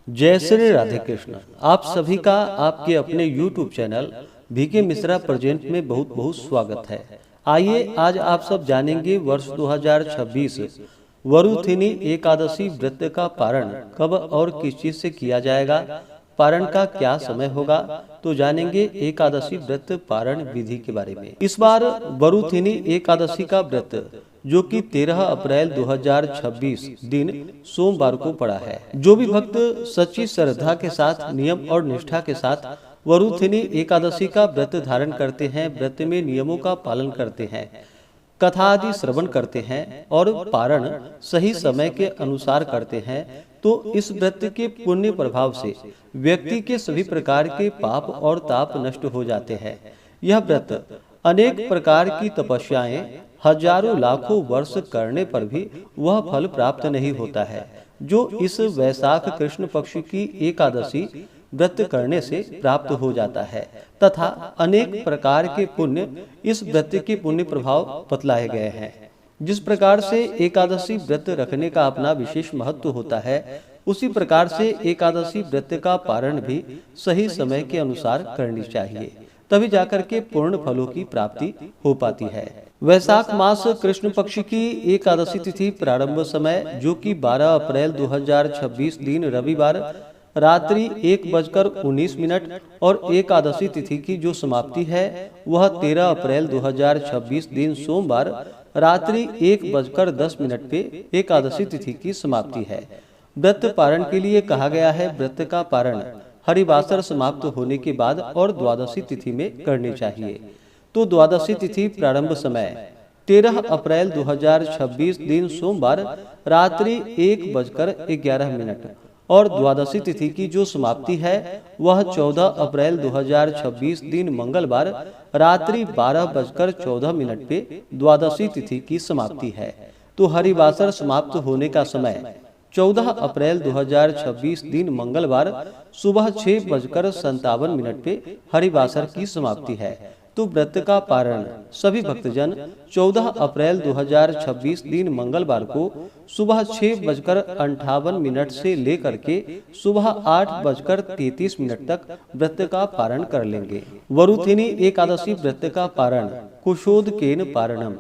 जय श्री राधे कृष्ण। आप सभी का आपके अपने YouTube channel VK Mishra present में बहुत बहुत स्वागत है। आइए आज आप सब जानेंगे वर्ष 2026 वरुथिनी एकादशी व्रत का पारण कब और किस चीज से किया जाएगा, पारण का क्या समय होगा, तो जानेंगे एकादशी व्रत पारण विधि के बारे में। इस बार वरुथिनी एकादशी का व्रत जो कि 13 अप्रैल 2026 दिन सोमवार को पड़ा है। जो भी भक्त सच्ची श्रद्धा के साथ नियम और निष्ठा के साथ वरुथिनी एकादशी का व्रत धारण करते हैं, व्रत में नियमों का पालन करते हैं, कथा आदि श्रवण करते हैं और पारण सही समय के अनुसार करते हैं, तो इस व्रत के पुण्य प्रभाव से व्यक्ति के सभी प्रकार के पाप और ताप नष्ट हो जाते हैं। यह व्रत अनेक प्रकार की तपस्याएं हजारों लाखों वर्ष करने पर भी वह फल प्राप्त नहीं होता है जो इस वैशाख कृष्ण पक्ष की एकादशी व्रत करने से प्राप्त हो जाता है, तथा अनेक प्रकार के पुण्य इस व्रत के पुण्य प्रभाव बतलाए गए हैं। जिस प्रकार से एकादशी व्रत रखने का अपना विशेष महत्व होता है, उसी प्रकार से एकादशी व्रत का पारण भी सही समय के अनुसार करनी चाहिए, तभी जाकर के पूर्ण फलों की प्राप्ति हो पाती है। वैशाख मास कृष्ण पक्ष की एकादशी तिथि प्रारंभ समय जो कि 12 अप्रैल 2026 दिन रविवार रात्रि 1:19 और एकादशी तिथि की जो समाप्ति है वह 13 अप्रैल 2026 दिन सोमवार रात्रि 1:10 पे एकादशी तिथि की समाप्ति है। व्रत पारण के लिए कहा गया है। व्रत का पारण हरिवासर समाप्त होने के बाद और द्वादशी तिथि में करनी चाहिए। तो द्वादशी तिथि प्रारंभ समय 13 अप्रैल 2026 दिन सोमवार रात्रि 1:11 और द्वादशी तिथि की जो समाप्ति है वह 14 अप्रैल 2026 दिन मंगलवार रात्रि 12:14 पे द्वादशी तिथि की समाप्ति है। तो हरिवासर समाप्त होने का समय 14 अप्रैल 2026 दिन मंगलवार सुबह 6:57 पे हरिवासर की समाप्ति है। तो व्रत का पारण सभी भक्तजन 14 अप्रैल 2026 दिन मंगलवार को सुबह 6:58 से लेकर के सुबह 8:33 तक व्रत का पारण कर लेंगे। वरुथिनी एकादशी व्रत का पारण कुशोदकेन पारणम,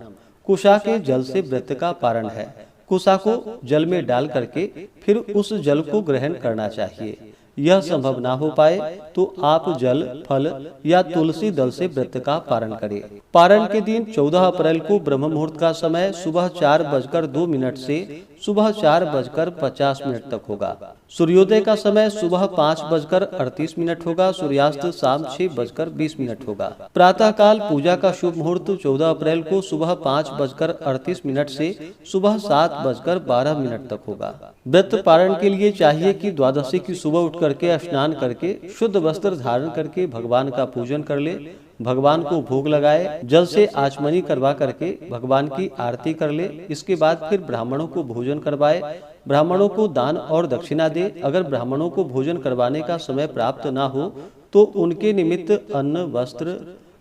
कुशा के जल से व्रत का पारण है। कुशा को जल में डाल करके फिर उस जल को ग्रहण करना चाहिए। यह संभव ना हो पाए तो आप जल, फल या तुलसी दल से व्रत का पारण करें। पारण के दिन 14 अप्रैल को ब्रह्म मुहूर्त का समय सुबह 4:02 से सुबह 4:50 तक होगा। सूर्योदय का समय सुबह 5:38 होगा। सूर्यास्त शाम 6:20 होगा। प्रातः काल पूजा का शुभ मुहूर्त 14 अप्रैल को सुबह 5:38 से सुबह 7:12 तक होगा। व्रत पारण के लिए चाहिए कि द्वादशी की सुबह उठ करके स्नान करके शुद्ध वस्त्र धारण करके भगवान का पूजन कर ले, भगवान को भोग लगाए, जल से आचमनी करवा करके भगवान की आरती कर ले। इसके बाद फिर ब्राह्मणों को भोजन करवाए, ब्राह्मणों को दान और दक्षिणा दे। अगर ब्राह्मणों को भोजन करवाने का समय प्राप्त ना हो तो उनके निमित्त अन्न, वस्त्र,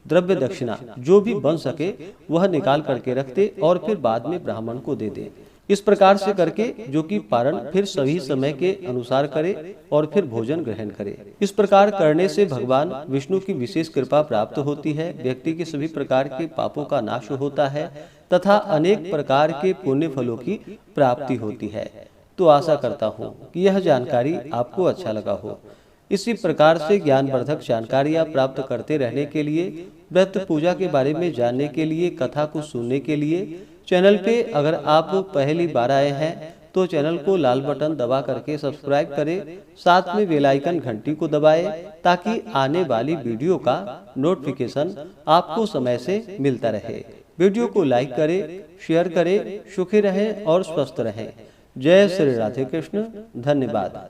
द्रव्य दक्षिणा जो भी बन सके वह निकाल करके रखते और फिर बाद में ब्राह्मण को दे दे। इस प्रकार से करके जो कि पारण फिर सभी समय के अनुसार करे और फिर भोजन ग्रहण करे। इस प्रकार करने से भगवान विष्णु की विशेष कृपा प्राप्त होती है, व्यक्ति के सभी प्रकार के पापों का नाश होता है तथा अनेक प्रकार के पुण्य फलों की प्राप्ति होती है। तो आशा करता हूँ कि यह जानकारी आपको अच्छा लगा हो। इसी प्रकार से ज्ञानवर्धक जानकारियाँ प्राप्त करते रहने के लिए, व्रत पूजा के बारे में जानने के लिए, कथा को सुनने के लिए चैनल पे अगर आप पहली बार आए हैं तो चैनल को लाल बटन दबा करके सब्सक्राइब करें, साथ में बेल आइकन घंटी को दबाएं ताकि आने वाली वीडियो का नोटिफिकेशन आपको समय से मिलता रहे। वीडियो को लाइक करें, शेयर करें। सुखी रहें और स्वस्थ रहें। जय श्री राधे कृष्ण। धन्यवाद।